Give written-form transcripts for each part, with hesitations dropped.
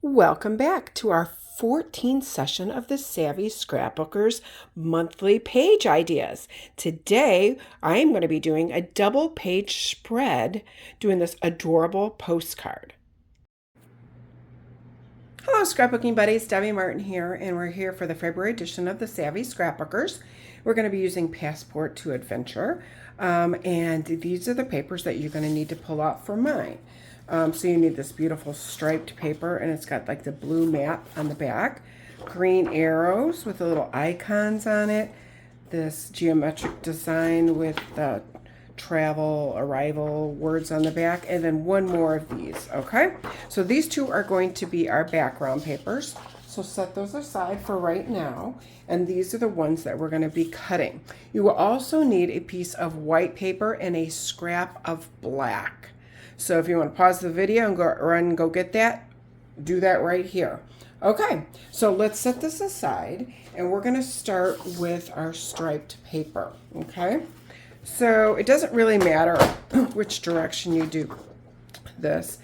Welcome back to our 14th session of the Savvy Scrapbookers monthly page ideas. Today, I am going to be doing a double page spread, doing this adorable postcard. Hello, scrapbooking buddies. Debbie Martin here, and we're here for the February edition of the Savvy Scrapbookers. We're going to be using Passport to Adventure, and these are the papers that you're going to need to pull out for mine. So you need this beautiful striped paper, and it's got like the blue map on the back, green arrows with the little icons on it, this geometric design with the travel, arrival words on the back, and then one more of these, okay? So these two are going to be our background papers. So set those aside for right now, and these are the ones that we're going to be cutting. You will also need a piece of white paper and a scrap of black. So if you want to pause the video and run and go get that, do that right here. Okay, so let's set this aside, and we're going to start with our striped paper, okay? So it doesn't really matter which direction you do this.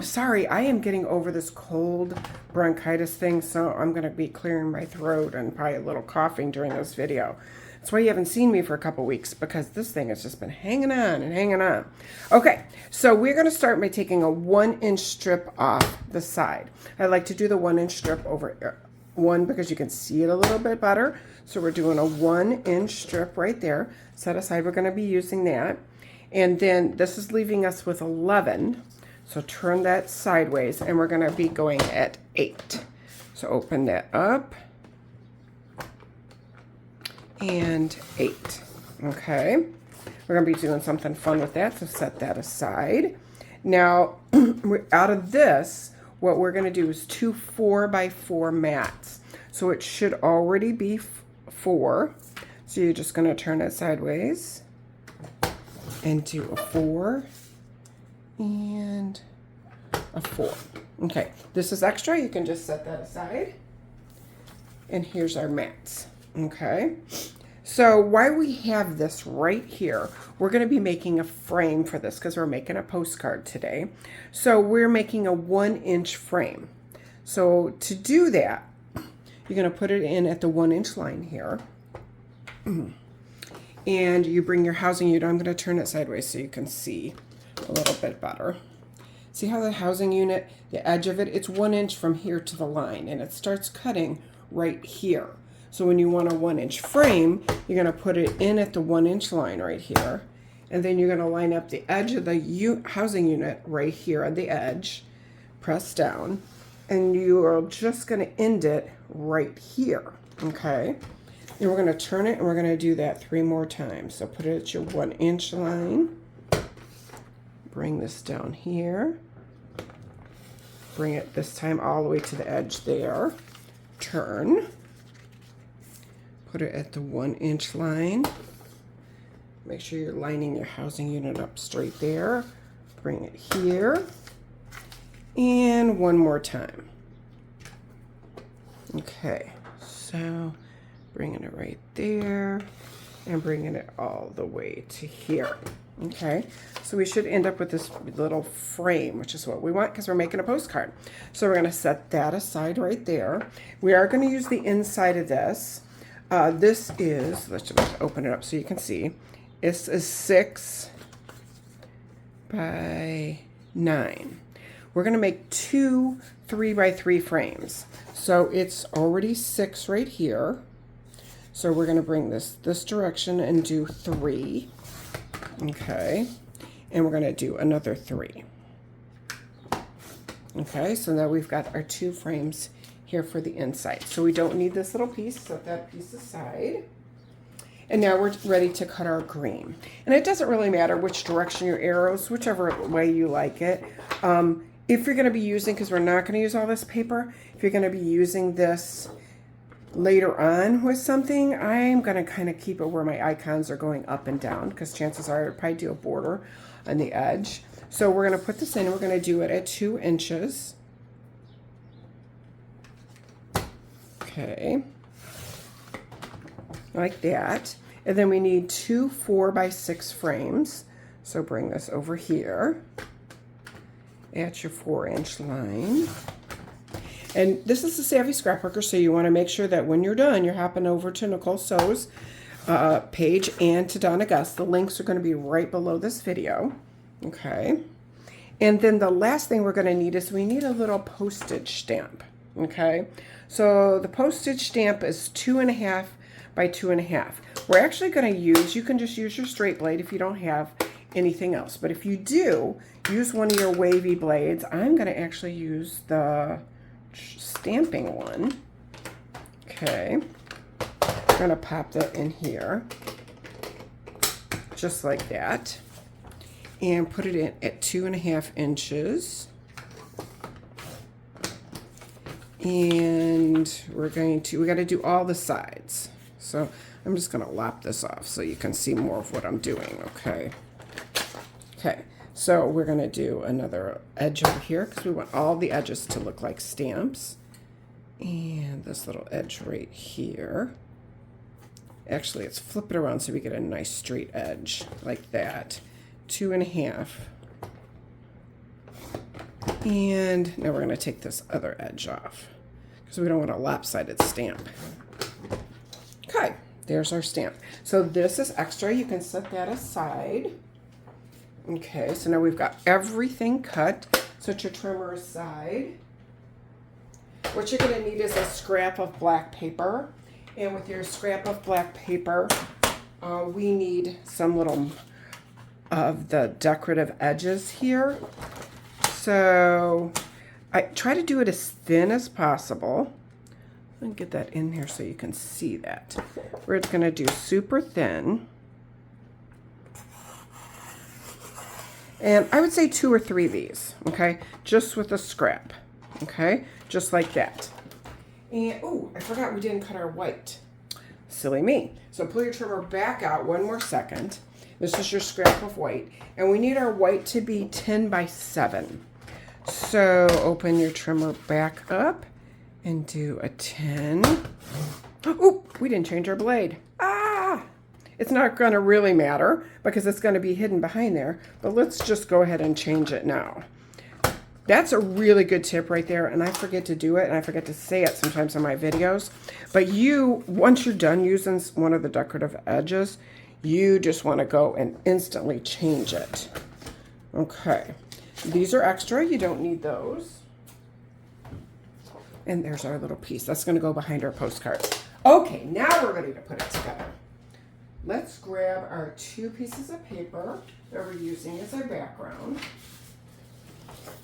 Sorry, I am getting over this cold bronchitis thing, so I'm going to be clearing my throat and probably a little coughing during this video. That's why you haven't seen me for a couple weeks, because this thing has just been hanging on and hanging on. Okay, so we're going to start by taking a 1-inch strip off the side. I like to do the 1-inch strip over one because you can see it a little bit better. So we're doing a 1-inch strip right there. Set aside, we're going to be using that. And then this is leaving us with 11. So turn that sideways, and we're going to be going at 8. So open that up. And 8. Okay, we're going to be doing something fun with that, so set that aside. Now, out of this, what we're going to do is 2 4x4 mats. So it should already be 4. So you're just going to turn it sideways and do a 4 and a 4. Okay, this is extra. You can just set that aside. And here's our mats. Okay, so while we have this right here, we're going to be making a frame for this because we're making a postcard today. So we're making a 1-inch frame. So to do that, you're going to put it in at the 1-inch line here. And you bring your housing unit. I'm going to turn it sideways so you can see a little bit better. See how the housing unit, the edge of it, it's 1 inch from here to the line, and it starts cutting right here. So when you want a 1-inch frame, you're going to put it in at the 1-inch line right here. And then you're going to line up the edge of the housing unit right here on the edge. Press down. And you are just going to end it right here. Okay? And we're going to turn it, and we're going to do that 3 more times. So put it at your 1-inch line. Bring this down here. Bring it this time all the way to the edge there. Turn. Put it at the 1-inch line. Make sure you're lining your housing unit up straight there. Bring it here. And 1 more time. Okay, so bringing it right there and bringing it all the way to here. Okay, so we should end up with this little frame, which is what we want because we're making a postcard. So we're going to set that aside right there. We are going to use the inside of this. This is, let's just open it up so you can see. It's a 6 by 9. We're going to make 2 3x3 frames. So it's already 6 right here. So we're going to bring this direction and do 3. Okay. And we're going to do another 3. Okay, so now we've got our 2 frames here for the inside. So we don't need this little piece, set that piece aside. And now we're ready to cut our green. And it doesn't really matter which direction your arrows, whichever way you like it. If you're going to be using, because we're not going to use all this paper, if you're going to be using this later on with something, I'm going to kind of keep it where my icons are going up and down, because chances are I'll probably do a border on the edge. So we're going to put this in, and we're going to do it at 2 inches. Okay, like that. And then we need 2 4x6 frames. So bring this over here at your 4-inch line. And this is the Savvy Scrapbooker, so you want to make sure that when you're done, you're hopping over to Nicole Sew's page and to Donna Gus. The links are going to be right below this video. Okay. And then the last thing we're going to need is we need a little postage stamp. Okay. So the postage stamp is 2.5 by 2.5. We're actually going to use, you can just use your straight blade if you don't have anything else. But if you do, use one of your wavy blades. I'm going to actually use the stamping one. Okay. I'm going to pop that in here. Just like that. And put it in at 2.5 inches. And we got to do all the sides. So I'm just going to lop this off so you can see more of what I'm doing, okay? Okay, so we're going to do another edge over here because we want all the edges to look like stamps. And this little edge right here. Actually, let's flip it around so we get a nice straight edge like that. 2.5. And now we're going to take this other edge off because we don't want a lopsided stamp. Okay, there's our stamp. So this is extra. You can set that aside. Okay, so now we've got everything cut. Set your trimmer aside. What you're going to need is a scrap of black paper. And with your scrap of black paper, we need some little of the decorative edges here. So I try to do it as thin as possible. Let me get that in here so you can see that. We're going to do super thin. And I would say 2 or 3 of these, okay? Just with a scrap, okay? Just like that. And, oh, I forgot we didn't cut our white. Silly me. So pull your trimmer back out one more second. This is your scrap of white. And we need our white to be 10 by 7. So open your trimmer back up and do a 10. Oh, we didn't change our blade. Ah! It's not going to really matter because it's going to be hidden behind there. But let's just go ahead and change it now. That's a really good tip right there, and I forget to do it, and I forget to say it sometimes in my videos. But once you're done using one of the decorative edges, you just want to go and instantly change it. Okay. These are extra. You don't need those. And there's our little piece. That's going to go behind our postcard. Okay, now we're ready to put it together. Let's grab our 2 pieces of paper that we're using as our background.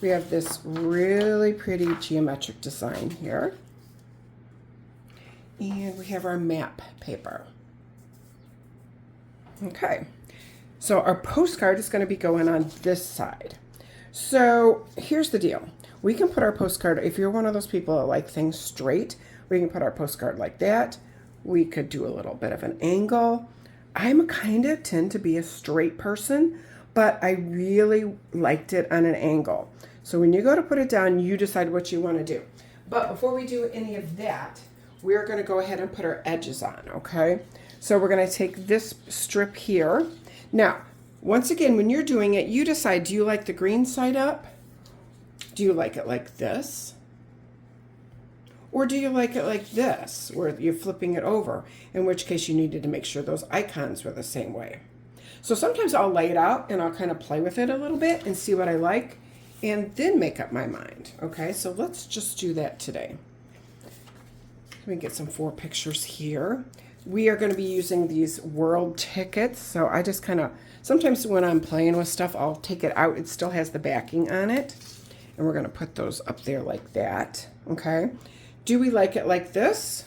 We have this really pretty geometric design here. And we have our map paper. Okay, so our postcard is going to be going on this side. So here's the deal. We can put our postcard, if you're one of those people that like things straight, we can put our postcard like that. We could do a little bit of an angle. I'm kind of tend to be a straight person, but I really liked it on an angle. So when you go to put it down, you decide what you want to do. But before we do any of that, we're going to go ahead and put our edges on, okay? So we're going to take this strip here. Now, once again, when you're doing it, you decide, do you like the green side up? Do you like it like this? Or do you like it like this, where you're flipping it over? In which case you needed to make sure those icons were the same way. So sometimes I'll lay it out and I'll kind of play with it a little bit and see what I like and then make up my mind. Okay, so let's just do that today. Let me get some 4 pictures here. We are going to be using these world tickets. So I just kind of, sometimes when I'm playing with stuff, I'll take it out. It still has the backing on it. And we're going to put those up there like that. Okay. Do we like it like this?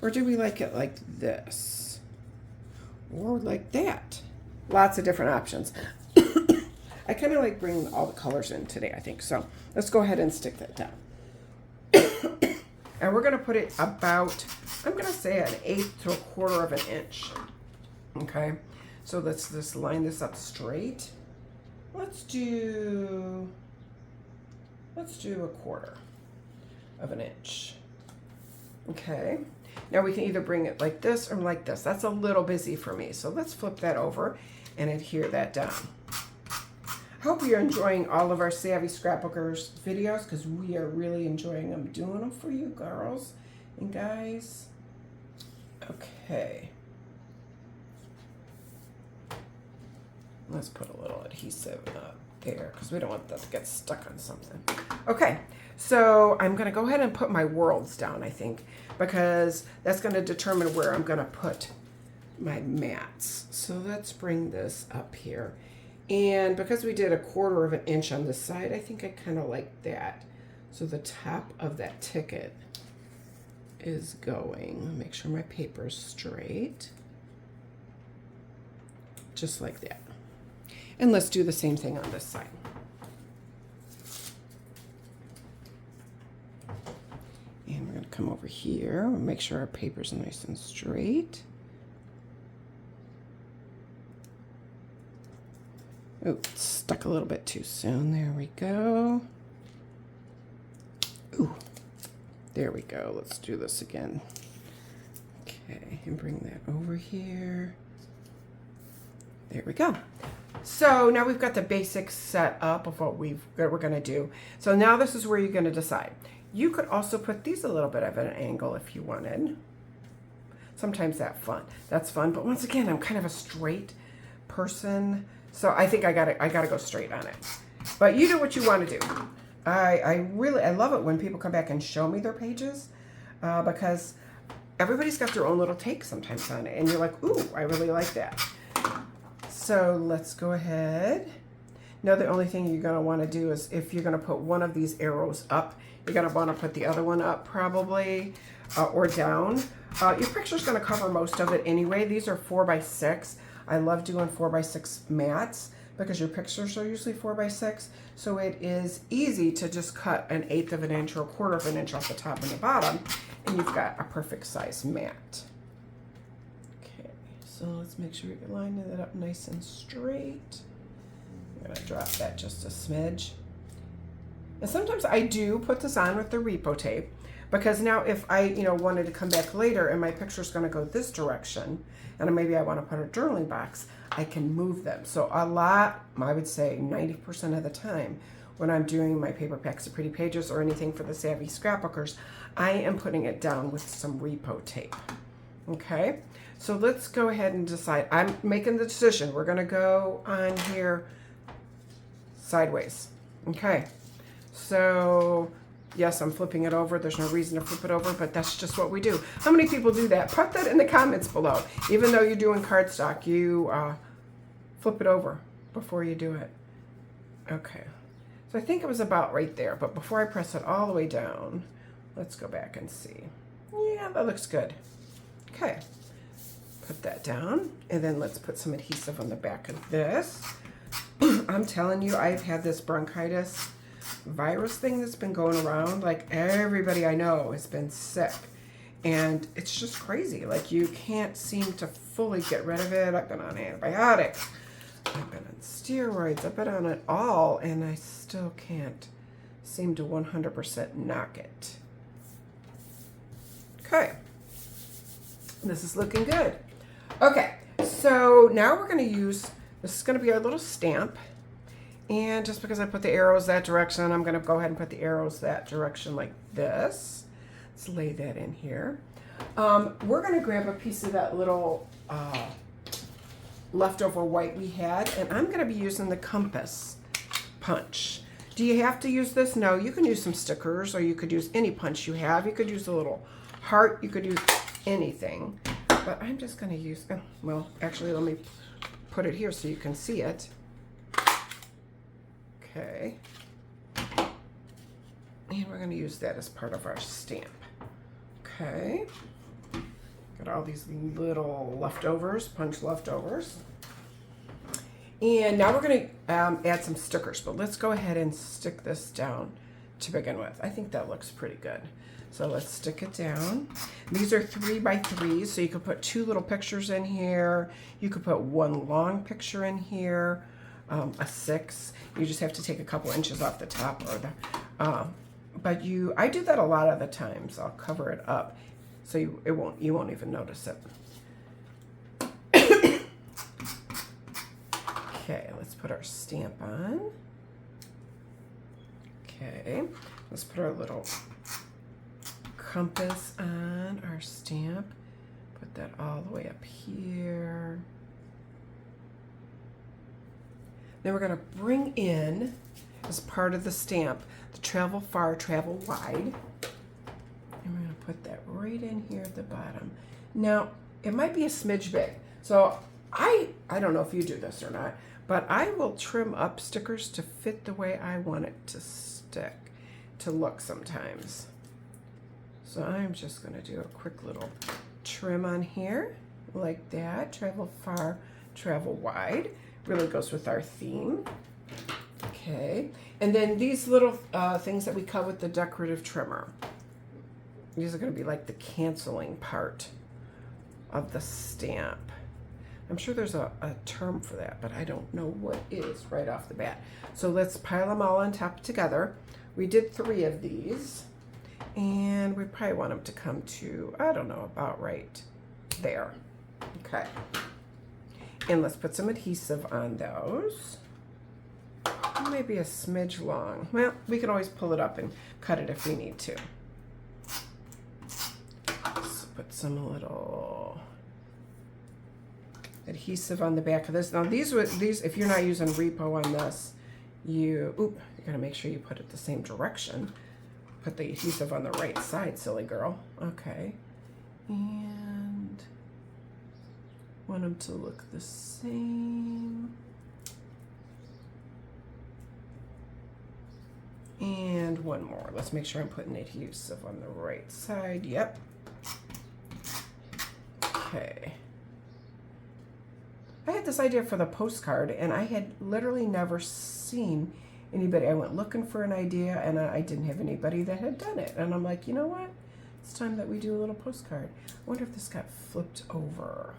Or do we like it like this? Or like that? Lots of different options. I kind of like bringing all the colors in today, I think. So let's go ahead and stick that down. And we're going to put it about, I'm going to say, 1/8 to 1/4 of an inch. Okay. So let's just line this up straight. Let's do 1/4 of an inch. Okay. Now we can either bring it like this or like this. That's a little busy for me. So let's flip that over and adhere that down. Hope you're enjoying all of our Savvy Scrapbookers videos, because we are really enjoying them, doing them for you girls and guys. Okay. Let's put a little adhesive up there because we don't want that to get stuck on something. Okay, so I'm going to go ahead and put my worlds down, I think, because that's going to determine where I'm going to put my mats. So let's bring this up here. And because we did 1/4 of an inch on this side, I think I kind of like that. So the top of that ticket is going. Make sure my paper's straight. Just like that. And let's do the same thing on this side. And we're going to come over here and make sure our paper's nice and straight. Oh, it's stuck a little bit too soon. There we go. Ooh, there we go. Let's do this again. Okay, and bring that over here. There we go. So now we've got the basics set up of what we're going to do. So now this is where you're going to decide. You could also put these a little bit of an angle if you wanted. Sometimes that's fun. But once again, I'm kind of a straight person. So I think I gotta go straight on it. But you do what you want to do. I love it when people come back and show me their pages because everybody's got their own little take sometimes on it. And you're like, ooh, I really like that. So let's go ahead. Now the only thing you're going to want to do is if you're going to put one of these arrows up, you're going to want to put the other one up probably or down. Your picture's going to cover most of it anyway. These are 4x6. I love doing 4x6 mats because your pictures are usually 4x6. So it is easy to just cut 1/8 of an inch or 1/4 of an inch off the top and the bottom, and you've got a perfect size mat. So let's make sure we line that up nice and straight. I'm going to drop that just a smidge. And sometimes I do put this on with the repo tape because now if I, wanted to come back later and my picture's going to go this direction and maybe I want to put a journaling box, I can move them. So a lot, I would say 90% of the time when I'm doing my paper packs of pretty pages or anything for the Savvy Scrapbookers, I am putting it down with some repo tape. Okay? So let's go ahead and decide. I'm making the decision. We're going to go on here sideways. Okay. So, yes, I'm flipping it over. There's no reason to flip it over, but that's just what we do. How many people do that? Put that in the comments below. Even though you're doing cardstock, you flip it over before you do it. Okay. So I think it was about right there, but before I press it all the way down, let's go back and see. Yeah, that looks good. Okay. Put that down, and then let's put some adhesive on the back of this. I'm telling you, I've had this bronchitis virus thing that's been going around. Like everybody I know has been sick, and it's just crazy. Like you can't seem to fully get rid of it. I've been on antibiotics, I've been on steroids, I've been on it all, and I still can't seem to 100% knock it. Okay, this is looking good. Okay, so now we're going to use, this is going to be our little stamp. And just because I put the arrows that direction, I'm going to go ahead and put the arrows that direction like this. Let's lay that in here. We're going to grab a piece of that little leftover white we had, and I'm going to be using the compass punch. Do you have to use this? No, you can use some stickers, or you could use any punch you have. You could use a little heart. You could use anything. But I'm just going to use, well, actually, let me put it here so you can see it. Okay. And we're going to use that as part of our stamp. Okay. Got all these little leftovers, punch leftovers. And now we're going to add some stickers, but let's go ahead and stick this down to begin with. I think that looks pretty good. So let's stick it down. These are 3x3s, so you could put 2 little pictures in here. You could put 1 long picture in here, a 6. You just have to take a couple inches off the top, or the. But I do that a lot of the times. I'll cover it up, so you won't even notice it. Okay, let's put our stamp on. Okay, let's put our little compass on our stamp. Put that all the way up here. Then we're going to bring in, as part of the stamp, the travel far, travel wide. And we're going to put that right in here at the bottom. Now, it might be a smidge big. So I don't know if you do this or not, but I will trim up stickers to fit the way I want it to stick, to look sometimes. So I'm just going to do a quick little trim on here, like that. Travel far, travel wide. Really goes with our theme. Okay, and then these little things that we cut with the decorative trimmer. These are going to be like the canceling part of the stamp. I'm sure there's a term for that, but I don't know what it is right off the bat. So let's pile them all on top together. We did 3 of these, and we probably want them to come to, I don't know, about right there. Okay. And let's put some adhesive on those. Maybe a smidge long. Well, we can always pull it up and cut it if we need to. Let's put some little adhesive on the back of this. Now these, if you're not using repo on this, you gotta make sure you put it the same direction. Put the adhesive on the right side, silly girl. Okay. And want them to look the same. And one more. Let's make sure I'm putting adhesive on the right side. Yep. Okay. I had this idea for the postcard, and I had literally never seen anybody. I went looking for an idea, and I didn't have anybody that had done it. And I'm like, you know what? It's time that we do a little postcard. I wonder if this got flipped over.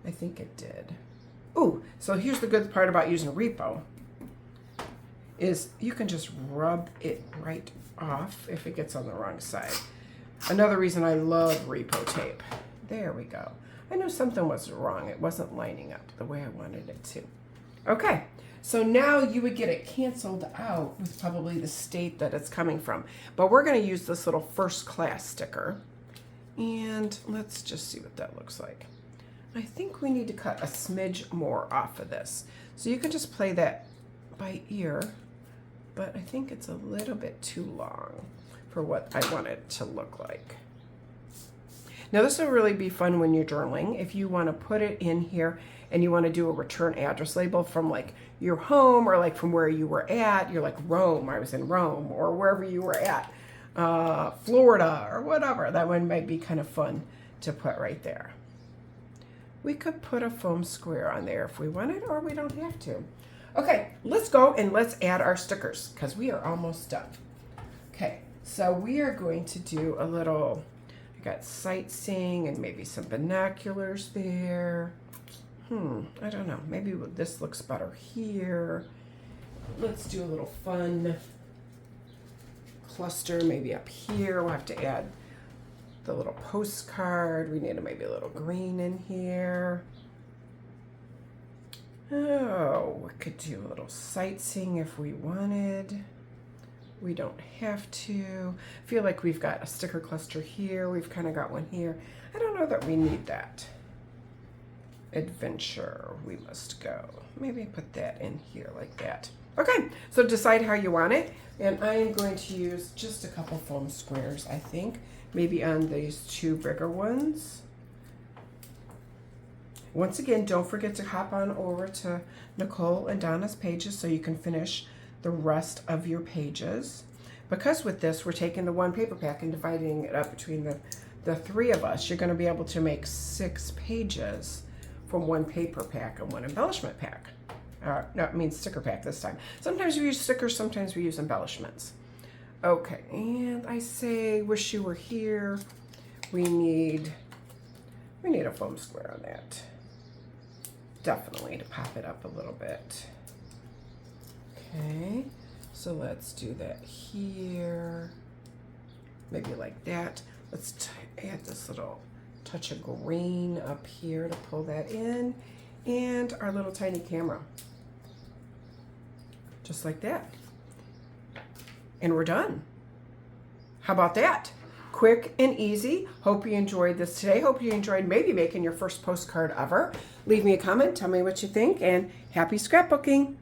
I think it did. Ooh, so here's the good part about using repo, is you can just rub it right off if it gets on the wrong side. Another reason I love repo tape. There we go. I knew something was wrong. It wasn't lining up the way I wanted it to. Okay, so now you would get it canceled out with probably the state that it's coming from. But we're going to use this little first class sticker. And let's just see what that looks like. I think we need to cut a smidge more off of this. So you can just play that by ear, but I think it's a little bit too long for what I want it to look like. Now this will really be fun when you're journaling. If you want to put it in here and you want to do a return address label from like your home, or like from where you were at, you're like Rome, I was in Rome, or wherever you were at, Florida or whatever, that one might be kind of fun to put right there. We could put a foam square on there if we wanted, or we don't have to. Okay, let's go and let's add our stickers because we are almost done. Okay, so we are going to do a little, I got sightseeing and maybe some binoculars there. I don't know, maybe this looks better here. Let's do a little fun cluster maybe up here. We'll have to add the little postcard. We need maybe a little green in here. Oh, we could do a little sightseeing if we wanted. We don't have to. I feel like we've got a sticker cluster here. We've kind of got one here. I don't know that we need that. Adventure, we must go. Maybe put that in here like that. Okay, so decide how you want it. And I am going to use just a couple foam squares, I think. Maybe on these 2 bigger ones. Once again, don't forget to hop on over to Nicole and Donna's pages so you can finish the rest of your pages. Because with this, we're taking the 1 paper pack and dividing it up between the 3 of us. You're going to be able to make 6 pages from 1 paper pack and 1 embellishment pack. No, it means sticker pack this time. Sometimes we use stickers, sometimes we use embellishments. Okay, and I say, wish you were here. We need a foam square on that. Definitely to pop it up a little bit. Okay, so let's do that here. Maybe like that. Let's add this little touch of green up here to pull that in. And our little tiny camera. just like that. And we're done. How about that? Quick and easy. Hope you enjoyed this today. Hope you enjoyed maybe making your first postcard ever. Leave me a comment, tell me what you think, and happy scrapbooking.